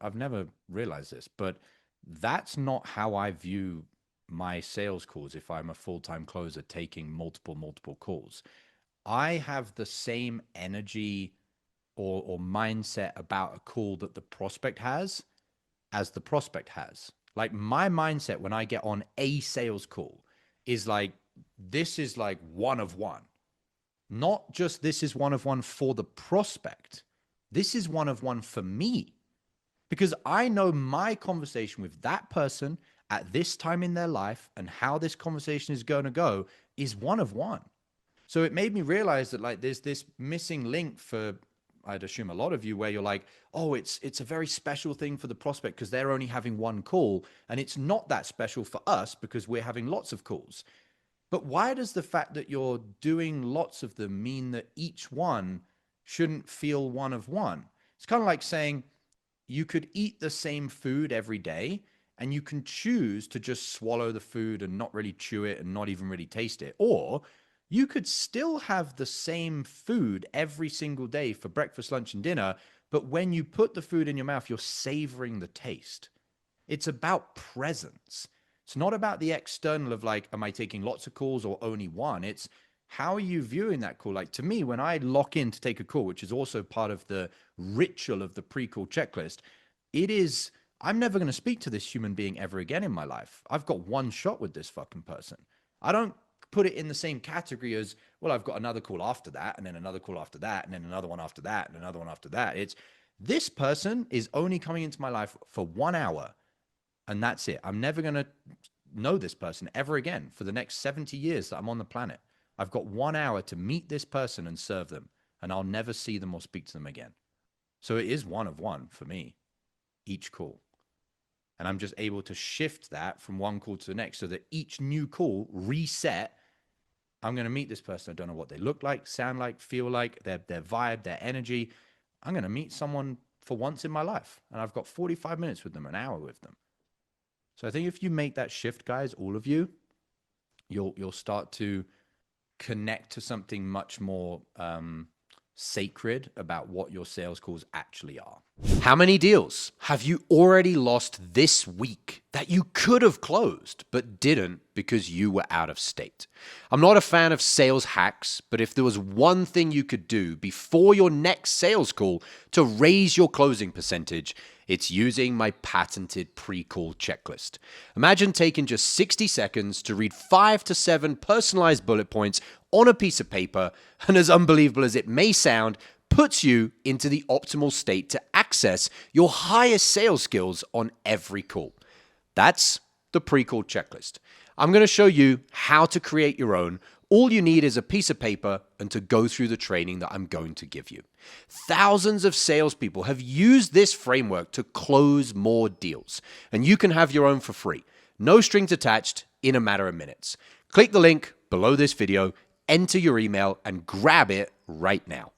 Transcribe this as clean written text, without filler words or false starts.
I've never realized this, but that's not how I view my sales calls if I'm a full-time closer taking multiple calls. I have the same energy or mindset about a call that the prospect has as the prospect has. Like my mindset when I get on a sales call is like, this is like one of one. Not just this is one of one for the prospect. This is one of one for me because I know my conversation with that person at this time in their life and how this conversation is going to go is one of one. So it made me realize that like there's this missing link for, I'd assume, a lot of you where you're like, oh, it's a very special thing for the prospect because they're only having one call, and it's not that special for us because we're having lots of calls. But why does the fact that you're doing lots of them mean that each one shouldn't feel one of one? It's kind of like saying you could eat the same food every day and you can choose to just swallow the food and not really chew it and not even really taste it. Or you could still have the same food every single day for breakfast, lunch, and dinner, but when you put the food in your mouth, you're savoring the taste. It's about presence. It's not about the external of like, am I taking lots of calls or only one? It's how are you viewing that call? Like to me, when I lock in to take a call, which is also part of the ritual of the pre-call checklist, it is, I'm never going to speak to this human being ever again in my life. I've got one shot with this fucking person. I don't put it in the same category as, well, I've got another call after that, and then another call after that, and then another one after that, and another one after that. It's this person is only coming into my life for 1 hour, and that's it. I'm never going to know this person ever again for the next 70 years that I'm on the planet. I've got 1 hour to meet this person and serve them, and I'll never see them or speak to them again. So it is one of one for me, each call. And I'm just able to shift that from one call to the next so that each new call reset. I'm going to meet this person. I don't know what they look like, sound like, feel like, their vibe, their energy. I'm going to meet someone for once in my life. And I've got 45 minutes with them, an hour with them. So I think if you make that shift, guys, all of you, you'll start to connect to something much more sacred about what your sales calls actually are. How many deals have you already lost this week that you could have closed but didn't because you were out of state? I'm not a fan of sales hacks, but if there was one thing you could do before your next sales call to raise your closing percentage, it's using my patented pre-call checklist. Imagine taking just 60 seconds to read 5 to 7 personalized bullet points on a piece of paper, and as unbelievable as it may sound, puts you into the optimal state to access your highest sales skills on every call. That's the pre-call checklist. I'm going to show you how to create your own. All you need is a piece of paper and to go through the training that I'm going to give you. Thousands of salespeople have used this framework to close more deals, and you can have your own for free. No strings attached in a matter of minutes. Click the link below this video, enter your email, and grab it right now.